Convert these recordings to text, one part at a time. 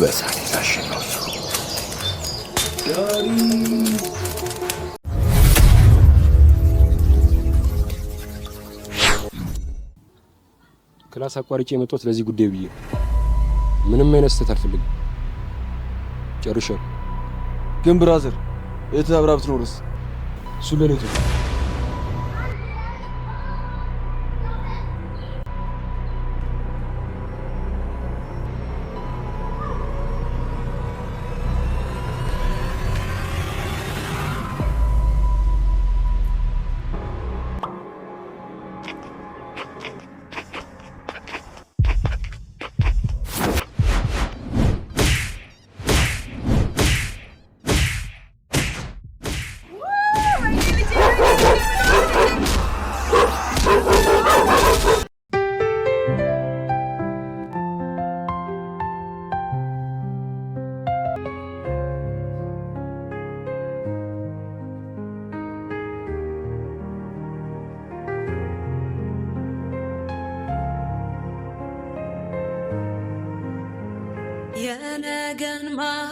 በሳኔ ታሸነፉ ክላስ አቋርጬ የመጣሁት ለዚህ ጉዳይ ብዬ ምንም አይነት ስህተት አልፈልግም። ጨርሻለሁ። ግን ብራዘር የትብራ ብትኖርስ? እሱ ለኔ የነገን ማፈለግ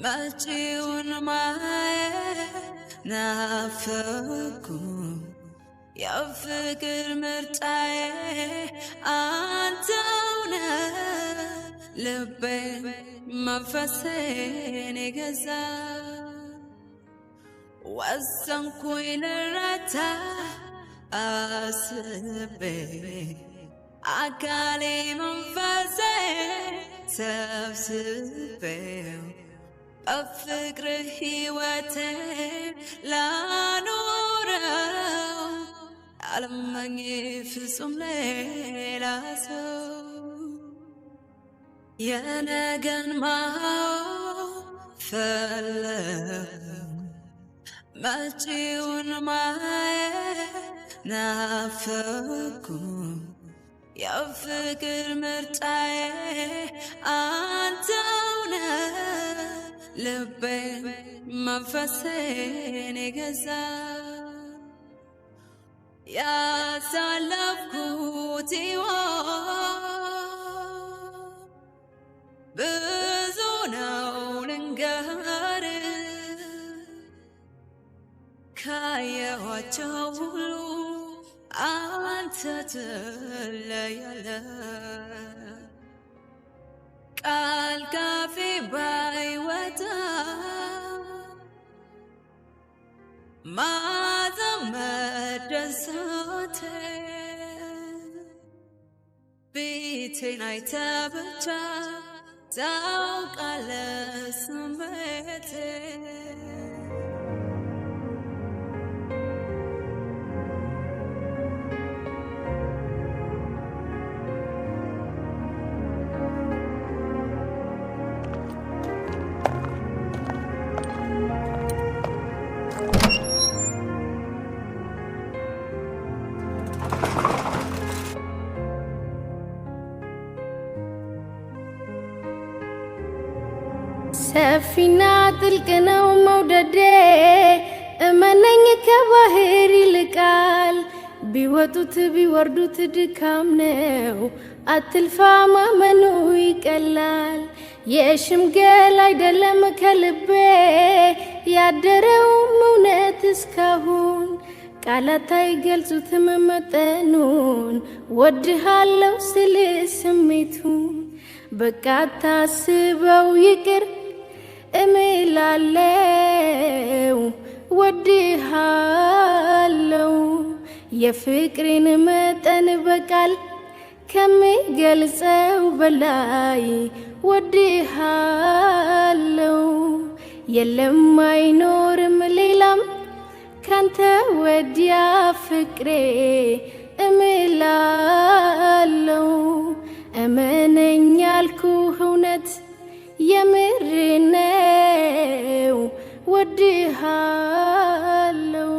መጪውን ማየት ናፈኩ የፍቅር ምርጫዬ አንተውነ ልቤን መንፈሴን የገዛ ወሰንኩኝ ልረታ አስቤ አካሌ መንፈሴ ሰብስቤው በፍቅር ሕይወቴ ላኖረው አልመኝ ፍጹም ሌላ ሰው የነገን ማፈለግ መጪውን ማየት ናፈኩ የፍቅር ምርጫዬ አንተውነ ልቤን መንፈሴን የገዛ ያሳለፍኩት ብዙ ነው ልንገር ካየኋቸው ሁሉ አንተ ትለያለህ ቃል ካፌ ባይወጣ ማዘመድ ደስታቴ ፊቴን አይተህ ብቻ ታውቃለህ ስሜቴ ሰፊና ጥልቅ ነው መውደዴ እመነኝ ከባህር ይልቃል ቢወጡት ቢወርዱት ድካም ነው አትልፋ ማመኑ ይቀላል የሽምገል አይደለም ከልቤ ያደረው እውነት እስካሁን ቃላት አይገልጹትም መጠኑን ወድሃለው ስል ስሜቱን በቃ ታስበው ይቅር እምላለው ወድሃለው የፍቅሬን መጠን በቃል ከሚገልጸው በላይ ወድሃለው የለም አይኖርም ሌላም ካንተ ወዲያ ፍቅሬ እምላለው እመነኝ ያልኩህ እውነት የምር ነው ወድሃለው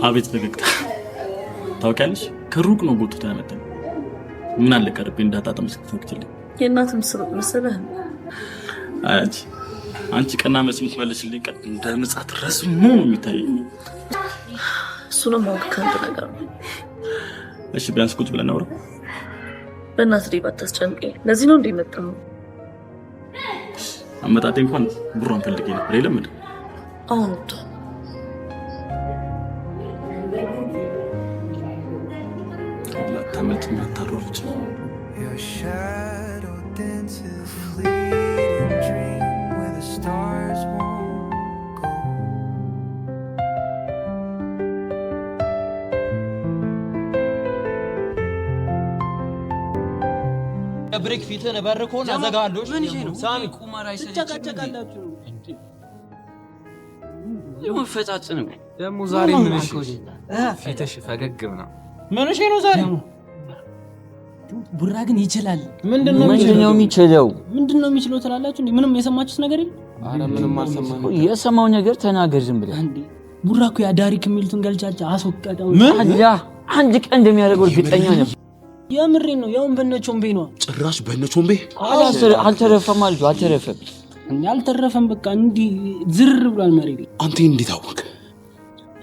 አቤት ፈገግታ ታውቂያለሽ ከሩቅ ነው ጎትቶ ያመጣኝ ምን አለ ቀርቤ እንዳጣጣም እስክትፈክችልኝ የእናትም መሰለህ አንቺ ቀና መስምት መልስልኝ ቀጥ እንደ ምጻት ረስሞ የሚታይ እሱንም ማወቅ ከአንድ ነገር ነው እሺ ቢያንስ ቁጭ ብለን አውራ በእናትህ ላይ ባታስጨንቀኝ ለዚህ ነው እንደመጣው አመጣጤ እንኳን ብሩን ፈልጌ ነበር የለምድ አሁን ታመልጥ ማታሮች Your shadow dances fleeting dream where the stars won't go. ብሬክ ፊትን በርኮን አዘጋለሽ ሳሚ ቁማር አይሰለችም የመፈጫጭ ነው ደሞ ዛሬ ምን እሺ ፊትሽ ፈገግም ነው ምን እሺ ነው ዛሬ ቡራ ግን ይችላል ምንድነው የሚችለው ትላላችሁ እንዴ ምንም የሰማችሁት ነገር የለም አረ ምንም አልሰማንም የሰማው ነገር ተናገር ዝም ብለህ እንዴ ቡራ እኮ ያ ዳሪክ የሚሉትን ገልጫጫ አስወቀጠው አያ አንድ ቀን እንደሚያደርገው እርግጠኛ ነበር የምሬ ነው ያውን በነቾምቤ ነው ጭራሽ በነቾምቤ አልተረፈም ማለት አልተረፈም እንዴ አልተረፈም በቃ እንዲ ዝር ብሏል መሬት አንተ እንዴት አወቅ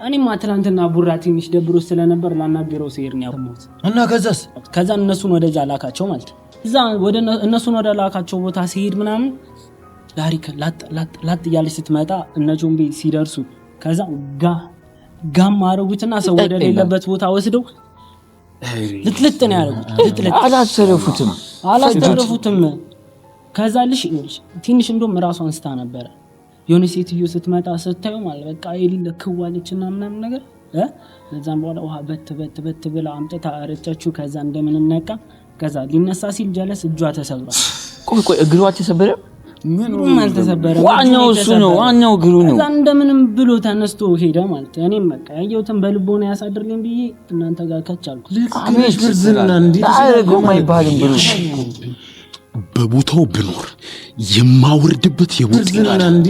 እኔማ ትናንትና ቡራ ትንሽ ደብሮ ስለነበር ላናገረው ሲሄድ ነው ያሞት እና ከዛ እነሱን ወደዛ ላካቸው ማለት እዛ ወደ እነሱን ወደ ላካቸው ቦታ ሲሄድ ምናምን ዳሪክ ላጥ ያለች ስትመጣ እነቾምቤ ሲደርሱ ከዛ ጋም አረጉትና ሰው ወደ ሌለበት ቦታ ወስደው ልትልጥ ነው ያደረጉት አላስተረፉትም ከዛ ልሽ ትንሽ እንደም ራሷን ስታ ነበር የሆነ ሴትዮ ስትመጣ ስታዩ ማለት በቃ የሌለ ክዋለችና ምናምን ነገር ለዛም በኋላ ውሃ በት ብላ አምጥታ አረጨችው ከዛ እንደምን ነቃ ከዛ ሊነሳ ሲል ጀለስ እጇ ተሰብሯል ቆይ እግሯ ተሰበረ ምንም አልተሰበረ ዋናው እሱ ነው ዋናው እግሩ ነው ከዛ እንደምንም ብሎ ተነስቶ ሄደ ማለት እኔም በቃ ያየሁትን በልቦና ያሳድርልኝ ብዬ እናንተ ጋር ከቻልኩ ልክሽ ብርዝና እንዴ ታረገው ማይባልም ብሎ በቦታው ብኖር የማወርድበት የቦታ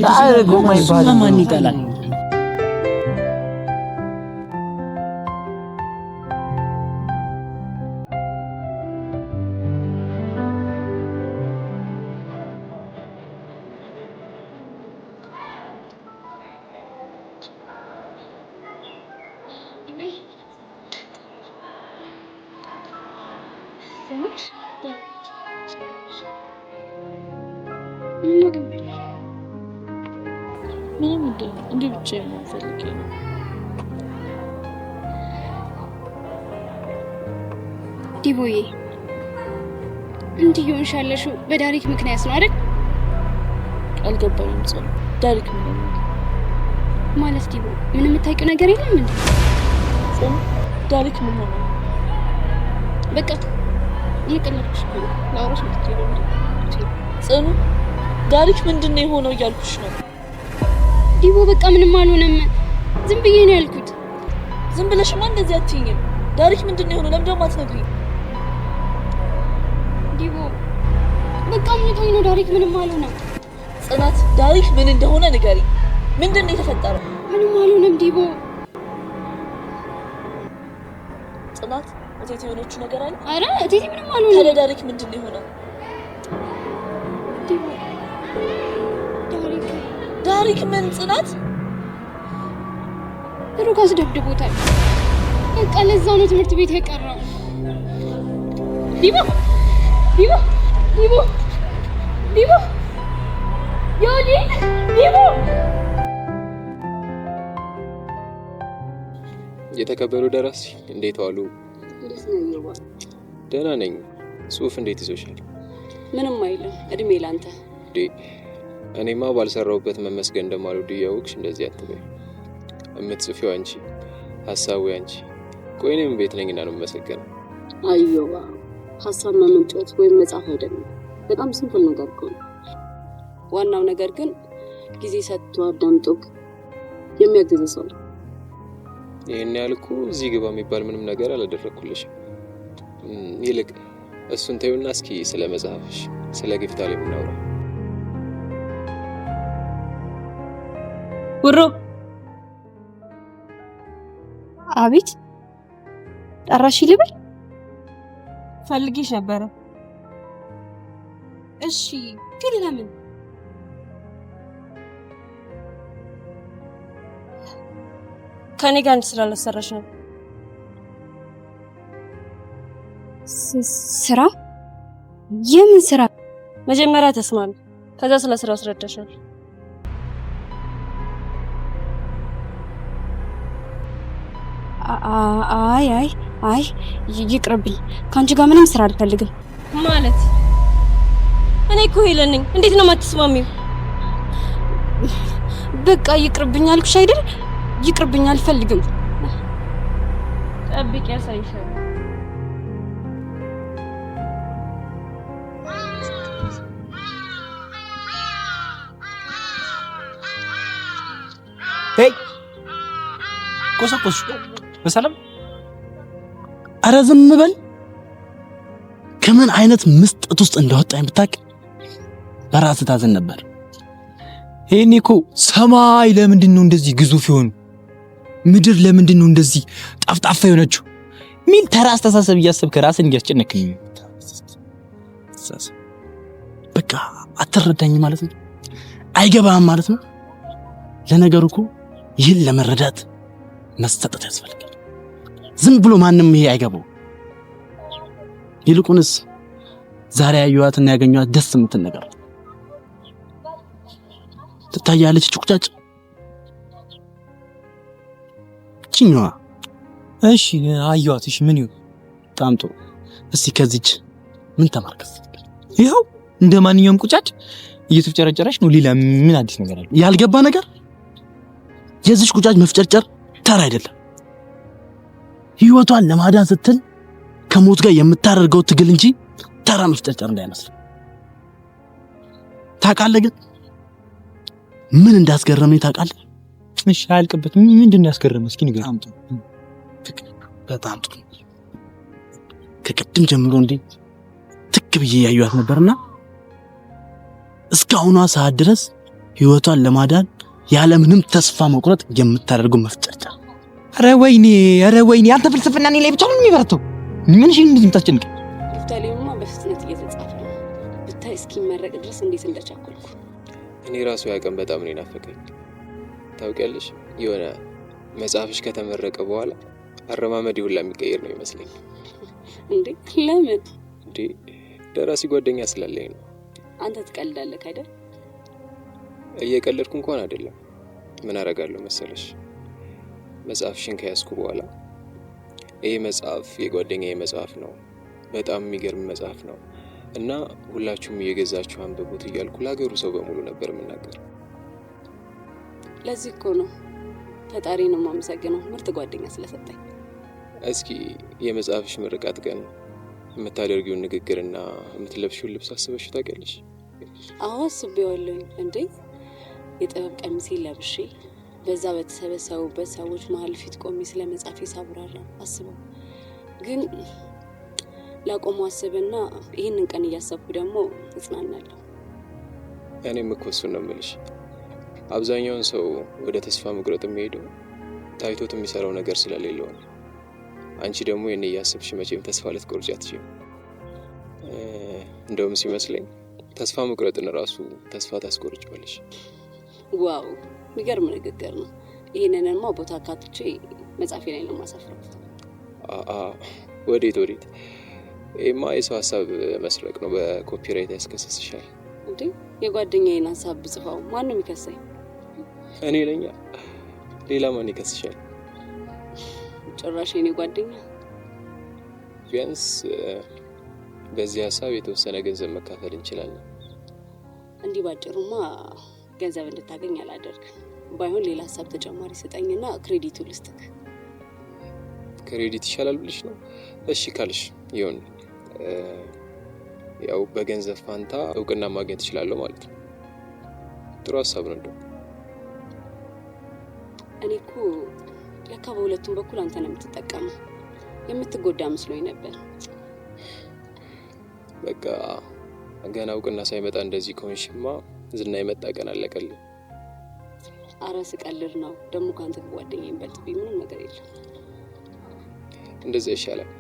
ታረገው ማይባልም ማን ይጠላል ምንም እንዴ ብቻ የማፈልግ ዲቦዬ እንዴ ይሆንሻለሽ በዳሪክ ምክንያት ነው አይደል አልገባኝም ጽኑ ዳሪክ ምን ማለት ዲቦ ምንም የምታውቂው ነገር የለም እንዴ ጽኑ ዳሪክ ምን ሆነ በቃ ይቀልልሽ ላውራሽ ምትይው ጽኑ ዳሪክ ምንድነው የሆነው እያልኩሽ ነው ዲቦ በቃ ምንም አልሆነም ዝም ብዬ ነው ያልኩት ዝም ብለሽማ እንደዚህ አትይኝም ዳሪክ ምንድነው የሆነው ለምን ደግሞ አትነግሪኝ ዲቦ በቃ ምንድነው ነው ዳሪክ ምንም አልሆነም ጽናት ዳሪክ ምን እንደሆነ ንገሪ ምንድነው የተፈጠረው ምንም አልሆነም ዲቦ ጽናት እቴቴ የሆነችው ነገር አለ አረ እቴቴ ምንም አልሆነም ታዲያ ዳሪክ ምንድነው የሆነው ዲቦ ዳሪክ ምን ጽናት ሩካስ ደብድቦታል በቃ ለዛ ነው ትምህርት ቤት የቀረው ዲቦ ዮሊ ዲቦ የተከበሩ ደራሲ እንዴት ዋሉ ደህና ነኝ ጽሁፍ እንዴት ይዞሻል ምንም አይልም እድሜ ላንተ እኔማ ባልሰራውበት መመስገን እንደማልወድ ያውቅሽ እንደዚህ አትበይ እምትጽፊው አንቺ ሐሳቡ አንቺ ቆይኔም ቤት ነኝና ነው መሰገነው አይዮባ ሐሳብ ማመንጨት ወይ መጻፍ አይደለም በጣም ሲምፕል ነገር ነው ዋናው ነገር ግን ጊዜ ሰጥቶ አዳምጦክ የሚያግዝ ሰው ይሄን ያልኩ እዚህ ግባ የሚባል ምንም ነገር አላደረኩልሽ ይልቅ እሱን ተይውና እስኪ ስለ መጽሐፍሽ ስለ ግፍታ ላይ ምናውራ ውሮ አቤት ጠራሽ ልበል? ፈልጌሽ ነበረ። እሺ ግን ለምን? ከኔ ጋር ስራ ለሰራሽ ነው። ስራ? የምን ስራ? መጀመሪያ ተስማሚ፣ ከዛ ስለ ስራ አስረዳሻል። አይ ይቅርብኝ። ካንቺ ጋር ምንም ስራ አልፈልግም። ማለት እኔ እኮ ሄለን ነኝ። እንዴት ነው የማትስማሚው? በቃ ይቅርብኝ አልኩሽ አይደል? ይቅርብኝ፣ አልፈልግም። ጠብቂ፣ ያሳይሻል። ሄይ ቆሰቆስ በሰላም ኧረ ዝም በል። ከምን አይነት ምስጠት ውስጥ እንዳወጣኝ ብታውቅ በራስ ታዘን ነበር። ይሄኔ እኮ ሰማይ ለምንድን ነው እንደዚህ ግዙፍ ይሆን? ምድር ለምንድን ነው እንደዚህ ጣፍጣፋ የሆነችው? ምን ተራ አስተሳሰብ እያሰብክ ራስን እያስጨነቅኝ። በቃ አትረዳኝ ማለት ነው? አይገባህም ማለት ነው? ለነገሩ እኮ ይህን ለመረዳት መሰጠት ያስፈልጋል። ዝም ብሎ ማንም ይሄ አይገባው። ይልቁንስ ዛሬ ያዩዋትና ያገኙዋት ደስ የምትል ነገር ትታያለች። ጩቅጫጭ ኪኛዋ። እሺ አዩዋት። እሺ ምን ይሁን? ታምጡ። እስቲ ከዚች ምን ተማርከስ? ይኸው እንደ ማንኛውም ቁጫጭ እየተፍጨረጨረች ነው። ሌላ ምን አዲስ ነገር አለ? ያልገባ ነገር የዚች ቁጫጭ መፍጨርጨር ተራ አይደለም። ህይወቷን ለማዳን ስትል ከሞት ጋር የምታደርገው ትግል እንጂ ተራ መፍጨርጨር እንዳይመስል። ታውቃለህ ግን ምን እንዳስገረመኝ ታውቃለህ? እሺ አልቀበት። ምንድን ነው ያስገረመህ? እስኪ ንገረኝ። በጣም ጥሩ። ከቅድም ጀምሮ እንዴ ትክ ብዬ ያዩዋት ነበርና እስካሁኗ ሰዓት ድረስ ህይወቷን ለማዳን ያለ ምንም ተስፋ መቁረጥ የምታደርገው መፍጨርጨር። ኧረ ወይኔ አንተ ፍልስፍና እኔ ላይ ብቻ ነው የሚበረተው። ምን እሺ እንደዚህ የምታስጨንቅ? ይፍታሌማ በፍጥነት እየተጻፈ ነው። ብታይ እስኪመረቅ ድረስ እንዴት እንደቻኮልኩ። እኔ ራሱ ያቀን በጣም ነው ናፈቀኝ። ታውቂያለሽ፣ የሆነ መጽሐፍሽ ከተመረቀ በኋላ አረማመድ ሁላ የሚቀየር ነው ይመስለኝ። እንዴ ለምን? እንዴ ደራሲ ጓደኛ ስላለኝ ነው። አንተ ትቀልዳለህ አይደል? እየቀለድኩ እንኳን አይደለም። ምን አደርጋለሁ መሰለሽ፣ መጽሐፍሽን ከያዝኩ በኋላ ይሄ መጽሐፍ የጓደኛዬ መጽሐፍ ነው፣ በጣም የሚገርም መጽሐፍ ነው እና ሁላችሁም እየገዛችሁ አንብቡት እያልኩ ለሀገሩ ሰው በሙሉ ነበር የምናገር። ለዚህ እኮ ነው ፈጣሪ ነው የማመሰግነው ምርጥ ጓደኛ ስለሰጠኝ። እስኪ የመጽሐፍሽ ምርቃት ቀን የምታደርጊውን ንግግርና የምትለብሺውን ልብስ አስበሽ ታውቂያለሽ? አዎ አስቤዋለሁ። እንዴ የጥበብ ቀሚሴን ለብሼ በዛ በተሰበሰቡበት ሰዎች መሀል ፊት ቆሜ ስለ መጽሐፌ ሳብራራ አስበው። ግን ላቆሙ አስብና ይህንን ቀን እያሰብኩ ደግሞ እጽናናለሁ። እኔም እኮ እሱን ነው የምልሽ። አብዛኛውን ሰው ወደ ተስፋ መቁረጥ የሚሄደው ታይቶት የሚሰራው ነገር ስለሌለው ነው። አንቺ ደግሞ የኔ እያሰብሽ መቼም ተስፋ ልትቆርጪ አትችይም። እንደውም ሲመስለኝ ተስፋ መቁረጥን ራሱ ተስፋ ታስቆርጫለሽ። ዋው የሚገርም ንግግር ነው። ይሄንንማ ቦታ አካትቼ መጽሐፌ ላይ ነው ማሰፍረው። ወዴት? ይሄማ የሰው ሀሳብ መስረቅ ነው፣ በኮፒራይት ያስከሰስሻል። እንዴ የጓደኛዬን ሀሳብ ብጽፋው ማን ነው የሚከሰኝ? እኔ ነኝ። ሌላ ማን ይከስሻል? ጭራሽ የኔ ጓደኛ። ቢያንስ በዚህ ሀሳብ የተወሰነ ገንዘብ መካፈል እንችላለን። እንዲህ ባጭሩማ ገንዘብ እንድታገኝ አላደርግም። ባይሆን ሌላ ሀሳብ ተጨማሪ ስጠኝና ክሬዲቱ ልስጥክ። ክሬዲት ይሻላል ብልሽ ነው? እሺ ካልሽ ይሁን። ያው በገንዘብ ፋንታ እውቅና ማግኘት እችላለሁ ማለት ነው። ጥሩ ሀሳብ ነው። እንደው እኔ እኮ ለካ በሁለቱም በኩል አንተ ነው የምትጠቀመው። የምትጎዳ መስሎኝ ነበር። በቃ ገና እውቅና ሳይመጣ እንደዚህ ከሆንሽማ ዝና የመጣ ቀን አለቀልኝ። አረ ስቀልድ ነው። ደግሞ ካንተ ጓደኛዬን በልጥብኝ ምንም ነገር የለም። እንደዛ ይሻላል።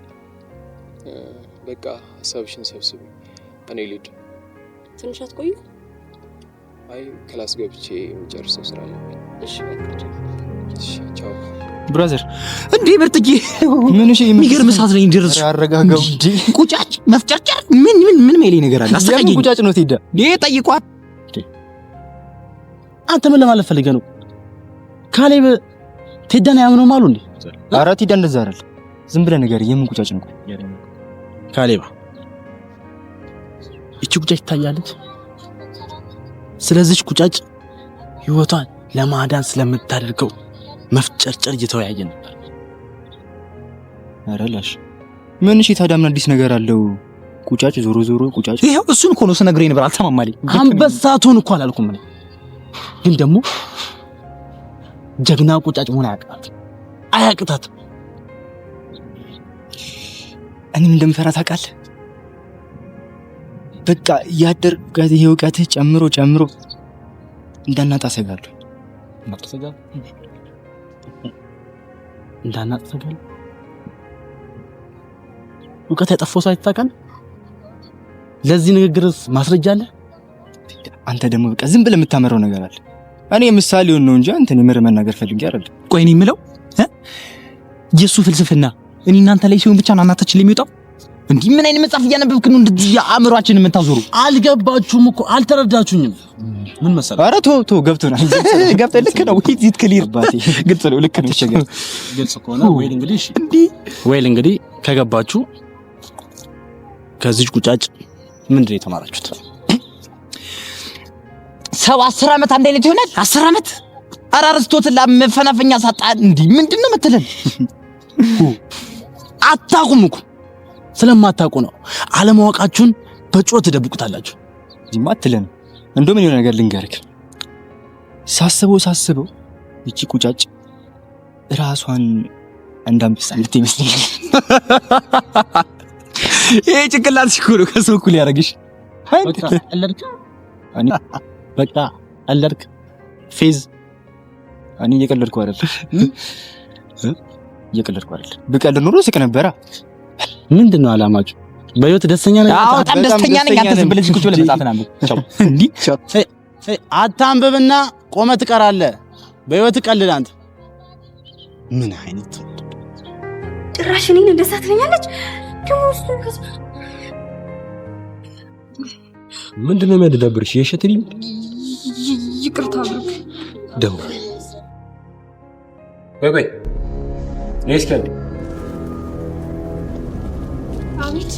በቃ ሀሳብሽን ሰብስቢ፣ እኔ ልሂድ። ትንሽ አትቆዩ? አይ ክላስ ገብቼ የምጨርሰው ስራ አለብኝ። እሺ በቃ ቻው ብራዘር። እንዴ በርትዬ ምን እሺ የሚገርም ሰዓት ላይ እንደረስሽ። ያረጋጋው ቁጫጭ መፍጨርጨር ምን ሜሌ ነገር አለ? አስተካክኝ። ቁጫጭ ነው ትሄዳ ጠይቋት። አንተ ምን ለማለት ፈልገህ ነው? ካሌብ ቴዳን ያምነው ማሉ እንዴ? ኧረ ቴዳ እንደዛ አይደል። ዝም ብለህ ነገር የምን ቁጫጭ ነው? ካሌባ እቺ ቁጫጭ ታያለች። ስለዚህ ቁጫጭ ህይወቷን ለማዳን ስለምታደርገው መፍጨርጨር እየተወያየ ነበር። ኧረ ላሽ ምን እሺ ታዲያ ምን አዲስ ነገር አለው? ቁጫጭ ዞሮ ቁጫጭ ይሄው እሱን እኮ ነው ስነግረኝ ነበር። አልሰማም አለኝ። አንበሳቱን እኮ አላልኩም እኔ። ግን ደግሞ ጀግና ቁጫጭ መሆን አያቅታት። እኔም እንደምፈራ ታውቃለህ። በቃ ያደር ጋዜ እውቀትህ ጨምሮ እንዳናጣ ሰጋለሁ። እንዳናጣ ሰጋለሁ። እውቀት ያጠፋው ሰው አይታወቅም። ለዚህ ንግግርስ ማስረጃ አለ? አንተ ደግሞ በቃ ዝም ብለህ የምታመራው ነገር አለ። እኔ ምሳሌውን ነው እንጂ አንተን የምር መናገር ፈልጌ አይደለም። ቆይ እኔ የምለው የሱ ፍልስፍና እኔ እናንተ ላይ ሲሆን ብቻ እናታችን የሚወጣው እንዲህ ምን አይነት መጽሐፍ እያነበብክ ነው እንደዚህ አእምሯችንን የምታዞሩ? አልገባችሁም እኮ አልተረዳችሁኝም። ምን መሰለህ? ኧረ ቶ ገብቶናል። ገብተህ ልክ ነው። ሂት ክሊር ባቲ ግልጽ ነው። ልክ ነው። ግልጽ ከሆነ ወይ እንግዲህ ከገባችሁ ከዚህ ቁጫጭ ምንድን ነው የተማራችሁት? ሰው 10 ዓመት አንድ አይነት ይሆናል? 10 ዓመት አራርስቶት ለመፈናፈኛ ሳጣ እንዲህ ምንድነው የምትለን? አታውቁም እኮ ስለማታውቁ ነው። አለማወቃችሁን በጮት ተደብቁታላችሁ። እዚህማ አትለን። እንደውም የሆነ ነገር ልንገርክ። ሳስበው እቺ ቁጫጭ ራሷን እንዳንበሳ ልትመስለኝ። ይሄ ጭንቅላት ሲኮሩ ከሰው እኩል ያደርግሽ። በቃ አለርክ ፌዝ። እኔ እየቀለድኩ አይደል? ብቀልድ ኖሮ ስቅ ነበራ። ምንድነው አላማችሁ? በህይወት ደስተኛ ነኝ? አዎ በጣም ደስተኛ ነኝ። አንተ ዝም ብለህ ቁጭ ብለህ መጻፍና አንብብ። እንዲህ አታንብብና ቆመህ ትቀራለህ። በህይወት ቀልድ አንተ። ምን አይነት ጭራሽ እኔን እንደዛ ትለኛለች? ምንድነው የሚያደዳብርሽ? የሸትሪ ይቅርታ ብሩክ። ደው ወይ ነስከል አቤት።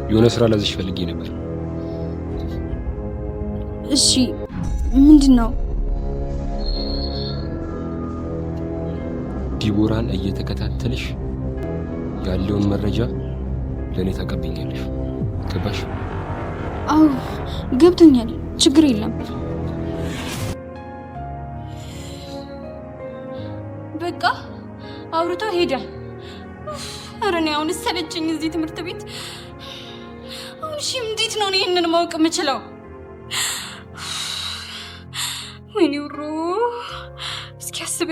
የሆነ ስራ ላዝሽ ፈልጌ ነበር። እሺ ምንድነው? ዲቦራን እየተከታተልሽ ያለውን መረጃ ለኔ ታቀብኛለሽ። ገባሽ? አዎ ገብቶኛል። ችግር የለም። በቃ አውርቶ ሄደ። ኧረ እኔ አሁን ሰለቸኝ እዚህ ትምህርት ቤት። አሁን እሺ እንዴት ነው ይሄንን ማወቅ የምችለው? ወይኔ ውሮ እስኪ አስቢ።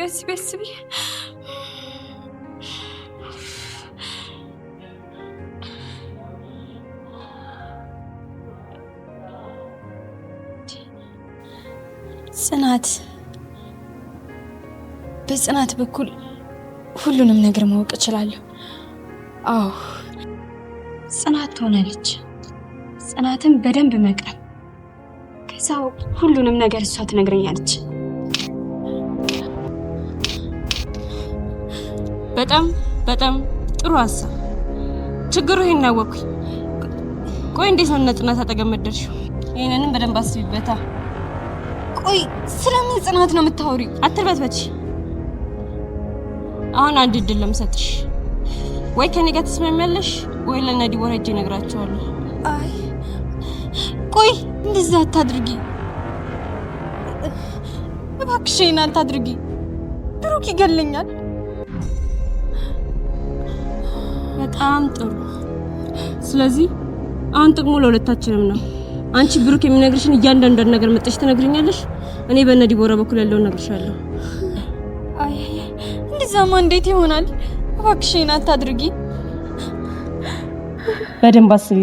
በጽናት በኩል ሁሉንም ነገር ማወቅ እችላለሁ። አዎ ጽናት ትሆናለች። ጽናትን በደንብ መቅረብ፣ ከዛ ሁሉንም ነገር እሷ ትነግረኛለች። በጣም ጥሩ ሀሳብ። ችግሩ ይሄን አወኩኝ። ቆይ እንዴት ነው ጽናት አጠገብ መደርሽው? ይሄንንም በደንብ አስቢበታ። ቆይ ስለምን ጽናት ነው የምታወሪው? አትርበትበች። አሁን አንድ እድል ለምሰጥሽ፣ ወይ ከኔ ጋር ትስማሚያለሽ ወይ ለእነ ዲቦራ ሂጅ እነግራቸዋለሁ። አይ ቆይ እንደዛ አታድርጊ እባክሽ፣ ይሄን አታድርጊ። ብሩክ ይገለኛል። በጣም ጥሩ። ስለዚህ አሁን ጥቅሙ ለሁለታችንም ነው። አንቺ ብሩክ የሚነግርሽን እያንዳንዷን ነገር መጥተሽ ትነግሪኛለሽ። እኔ በእነ ዲቦራ በኩል ያለውን እነግርሻለሁ። አይ እንደዛማ እንዴት ይሆናል? እባክሽን አታድርጊ። በደንብ አስቢ።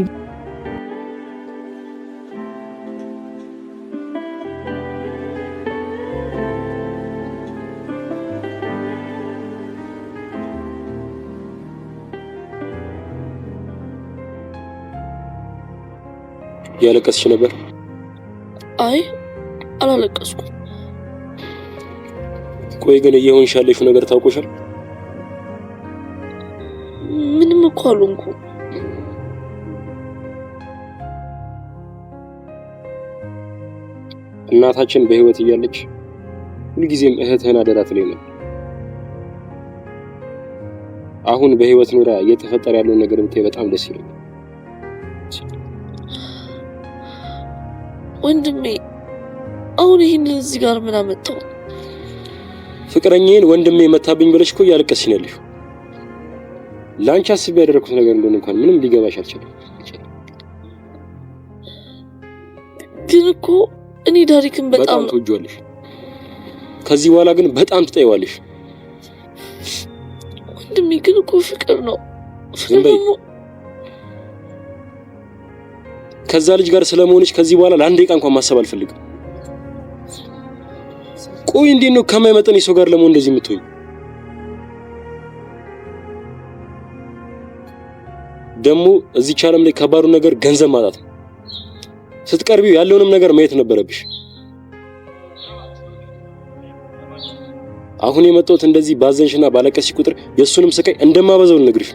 ያለቀስሽ ነበር? አይ አላለቀስኩም። ቆይ ግን እየሆንሽ ያለሽው ነገር ታውቆሻል? ምንም እኮ አልሆንኩም። እናታችን በህይወት እያለች ሁልጊዜም እህትህን አደራ ትለኝ ነበር። አሁን በህይወት ኖራ እየተፈጠረ ያለውን ነገር ብታይ በጣም ደስ ይለኛል። ወንድሜ አሁን ይሄንን እዚህ ጋር ምን አመጣው? ፍቅረኛዬን ወንድሜ መታብኝ ብለሽ እኮ እያለቀስሽ ነው ያለሽው። ላንቺ አስቤ ያደረኩት ነገር እንደሆነ እንኳን ምንም ሊገባሽ አልቻለም። ግን እኮ እኔ ዳሪክን በጣም ትወጂዋለሽ። ከዚህ በኋላ ግን በጣም ትጠይዋለሽ። ወንድሜ ግን እኮ ፍቅር ነው። ፍቅር ከዛ ልጅ ጋር ስለመሆንሽ ከዚህ በኋላ ለአንድ ደቂቃ እንኳን ማሰብ አልፈልግም። ቆይ እንዴት ነው ከማይመጠን ሰው ጋር ለመሆን እንደዚህ የምትሆኝ? ደግሞ እዚህ ዓለም ላይ ከባዱ ነገር ገንዘብ ማጣት ነው። ስትቀርቢው ያለውንም ነገር ማየት ነበረብሽ። አሁን የመጣሁት እንደዚህ ባዘንሽና ባለቀስሽ ቁጥር የሱንም ስቃይ እንደማበዛው ልነግርሽ።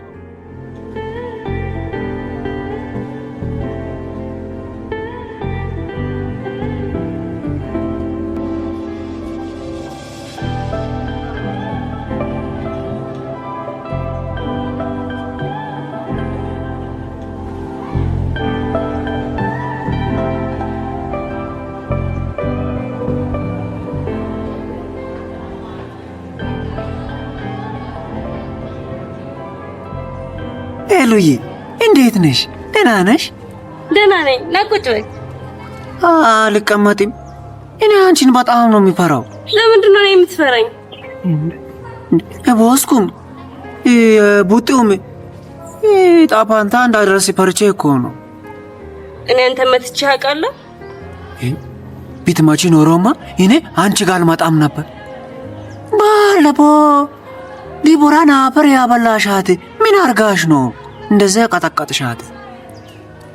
ሄሉዬ እንዴት ነሽ? ደህና ነሽ? ደህና ነኝ። ና ቁጭ በይ። አልቀመጥም። እኔ አንቺን በጣም ነው የሚፈራው። ለምንድን ነው የምትፈራኝ? ቦስኩም ቡጤውም ጣፋንታ እንዳደረስ ፈርቼ እኮ ነው። እኔ አንተ መትቼ አውቃለሁ? ቢትመጪ ኖሮማ እኔ አንቺ ጋር አልመጣም ነበር። ባለፈው ዲቦራን አፈር ያበላሻት ምን አርጋሽ ነው እንደዚያ ቀጠቀጥሻት?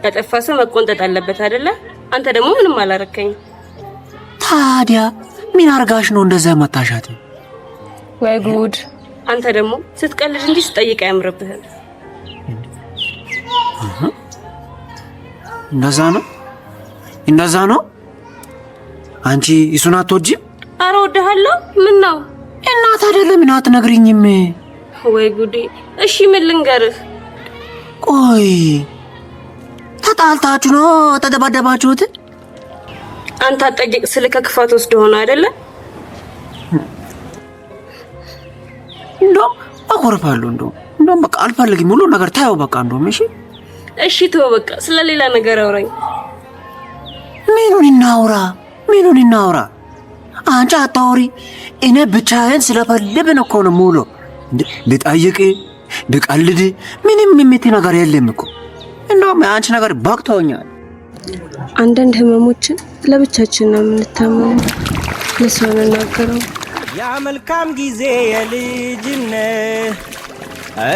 ያጠፋ ሰው መቆንጠጥ አለበት አይደለ? አንተ ደግሞ ምንም አላረከኝ። ታዲያ ምን አርጋሽ ነው እንደዚያ መታሻት? ወይ ጉድ! አንተ ደግሞ ስትቀልድ እንጂ ስትጠይቅ አያምርብህም። እንደዛ ነው። አንቺ እሱን አትወጂም? ኧረ እወድሃለሁ። ምን ነው እናት አይደለም ምን አትነግሪኝም? ወይ ጉዴ! እሺ ምን ልንገርህ? ቆይ ተጣልታችሁ ነው ተደባደባችሁት? አንተ አጠይቅ ስልክ ከክፋት ወስዶ ሆነ አይደለ? እንደውም አኮርፋለሁ። እንደውም በቃ አልፈልግም ሁሉ ነገር ታየው በቃ እንደውም እሺ ተው በቃ ስለሌላ ነገር አውራኝ። ምኑን እናውራ? አንቺ አታውሪ። እኔ ብቻዬን ስለፈልብን እኮ ነው ሙሉ ልጠይቅ ልቀልድ ምንም የምትይ ነገር የለም እኮ። እንደውም አንቺ ነገር ባክተውኛል። አንዳንድ ህመሞችን ለብቻችን ነው የምንታመመው፣ ለሰው አንናገረው። ያ መልካም ጊዜ የልጅነት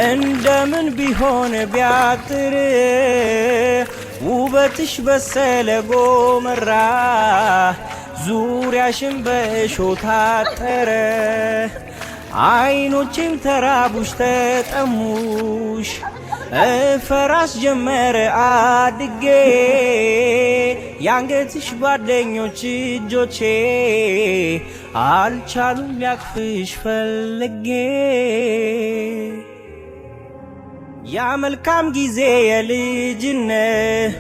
እንደምን ቢሆን ቢያጥር ውበትሽ በሰለ ጎመራ ዙሪያሽን በእሾህ ታጠረ። አይኖችም ተራቡሽ ተጠሙሽ ፈራስ ጀመረ አድጌ ያንገትሽ ጓደኞች እጆቼ አልቻሉም ያቅፍሽ ፈልጌ። ያ መልካም ጊዜ የልጅነት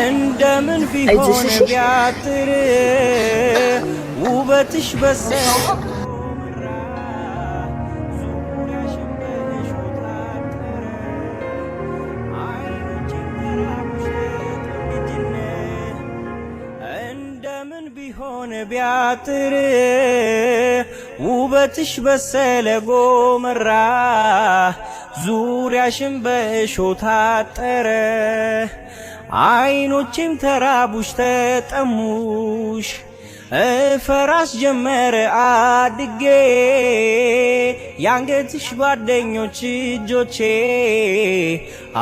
እንደምን ቢሆን ቢያጥር ውበትሽ በሰለ ቢያጥር ውበት ሕይወትሽ በሰለ ጎመራ ዙሪያሽን በእሾህ ታጠረ አይኖቼም ተራቡሽ ተጠሙሽ ፈራስ ጀመረ አድጌ ያንገትሽ ጓደኞች እጆቼ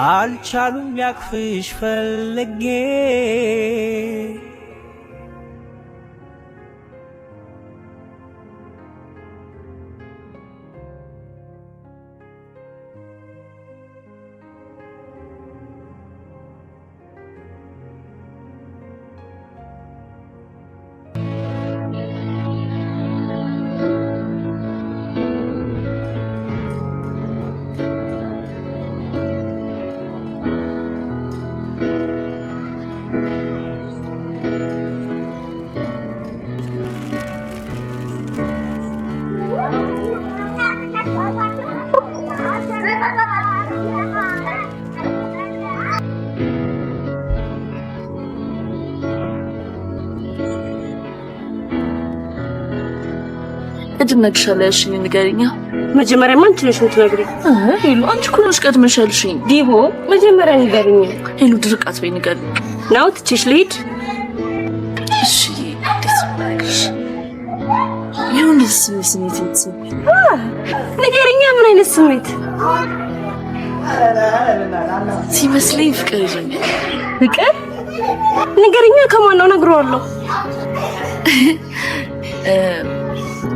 አልቻሉም ሊያቅፍሽ ፈልጌ እድነግሻለሁ ያልሽኝ ንገሪኛ። መጀመሪያ ማን ትለሽ የምትነግሪኝ? ሄሉ አንቺ እኮ ነሽ ቀድመሽ ያልሽኝ። ዲቦ መጀመሪያ ንገሪኝ። ሄሉ ድርቃት በይ ንገሪኝ። ናው ትችሽ ልሂድ? እሺ ደስ ብላሽ ይሁን። ስሜት ንገሪኛ። ምን አይነት ስሜት ሲመስለኝ? ፍቅር ይዘኛል። ፍቅር? ንገሪኛ። ከማን ነው? እነግረዋለሁ።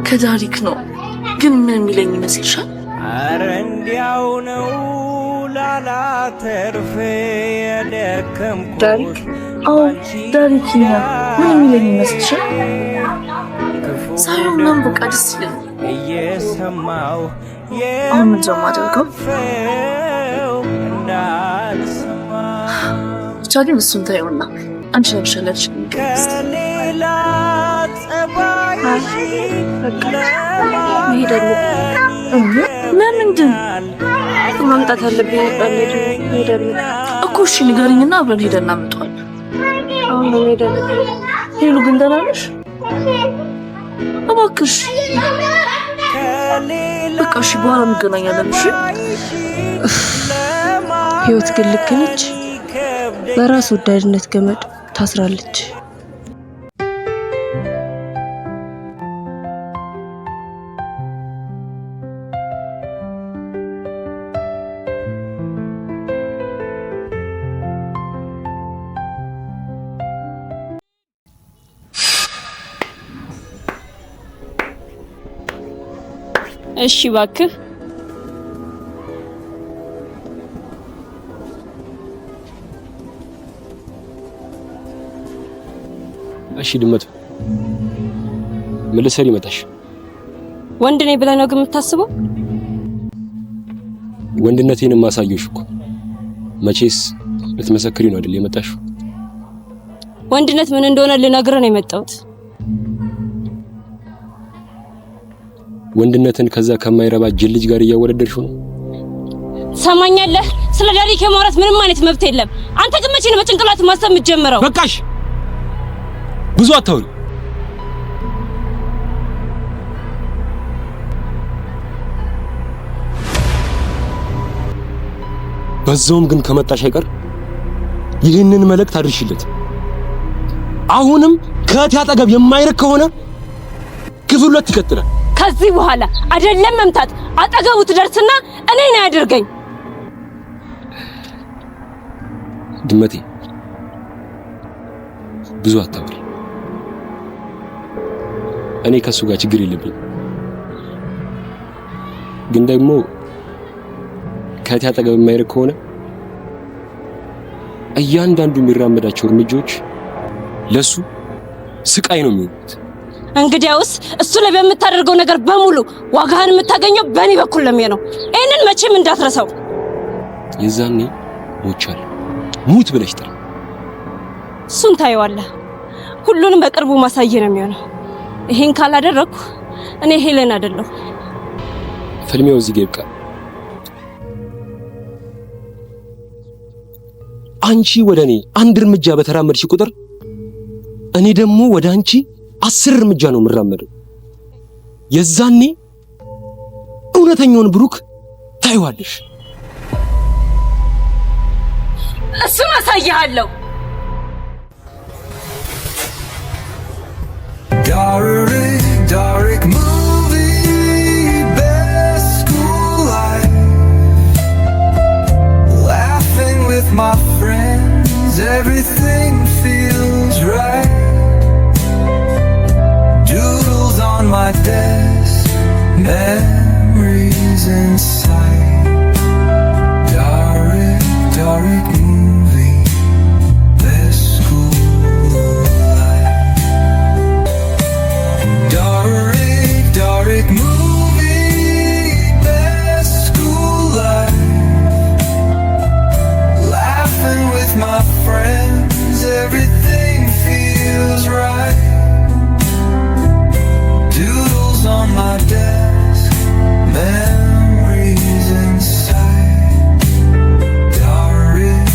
ከዳሪክ ነው። ግን ምን የሚለኝ ይመስልሻል? አረ እንዲያው ነው ላላተርፍ የደከምኩት። ዳሪክ? አዎ ዳሪክ ነው። ምን የሚለኝ ይመስልሻል? ሳይሆን ምናምን በቃ ደስ ይለኛል። እየሰማው አሁን ምን ማደርገው? ብቻ ግን እሱን ታየውና አንቺ ነብሻለች ከሌላ ጸባይሽ ለምንድን ማምጣት አለብኝ? ሄዳለሁ እኮ። እሺ ንገሪኝና አብረን ሄደን እናምጣዋለን። አሁን ነው ሄዳለሁ። ሄሉ ግን ደህና ነሽ? እባክሽ በቃ እሺ፣ በኋላ እንገናኛለን። እሺ ህይወት ግን ልክ ነች። በራስ ወዳድነት ገመድ ታስራለች። እሺ እባክህ እሺ ድመቱ ምን ልትሰሪ መጣሽ? ወንድ ነኝ ብለህ ነው ግን የምታስበው? ወንድነቴን ማሳየሽ እኮ መቼስ ልትመሰክሪ ነው አይደል የመጣሽው? ወንድነት ምን እንደሆነ ልነግርህ ነው የመጣሁት። ወንድነትን ከዛ ከማይረባ ጅል ልጅ ጋር እያወዳደርሽው ነው። ሰማኛለህ? ስለ ዳሪክ የማውራት ምንም አይነት መብት የለም። አንተ ግን መቼ ነው በጭንቅላት ማሰብ የምትጀምረው? በቃሽ፣ ብዙ አታውሪ። በዛውም ግን ከመጣሽ አይቀር ይህንን መልእክት አድርሽለት። አሁንም ከእቴ አጠገብ የማይርቅ ከሆነ ክፍል 2 ይቀጥላል። ከዚህ በኋላ አይደለም መምታት፣ አጠገቡ ትደርስና እኔን ያድርገኝ። ድመቴ ብዙ አታውሪ። እኔ ከሱ ጋር ችግር የለብኝም፣ ግን ደግሞ ከእቴ አጠገብ የማይርቅ ከሆነ እያንዳንዱ የሚራመዳቸው እርምጃዎች ለሱ ስቃይ ነው የሚሆኑት። እንግዲያውስ እሱ ላይ በምታደርገው ነገር በሙሉ ዋጋህን የምታገኘው በእኔ በኩል ነው። ይሄንን መቼም እንዳትረሳው። የዛኔ ሞቻለሁ፣ ሙት ብለሽ ጥሪ። እሱን ታየዋለህ። ሁሉንም በቅርቡ ማሳየ ነው የሚሆነው። ይሄን ካላደረኩ እኔ ሄለን አይደለሁ። ፍልሚያው እዚህ ጋር ይብቃ። አንቺ ወደ እኔ አንድ እርምጃ በተራመድሽ ቁጥር እኔ ደግሞ ወደ አንቺ 10 እርምጃ ነው የምራመደው። የዛኔ እውነተኛውን ብሩክ ታይዋለሽ። እሱን አሳይሃለሁ። Dark movie, best school life. Laughing with my friends, everything feels right. Doodles on my desk, memories inside.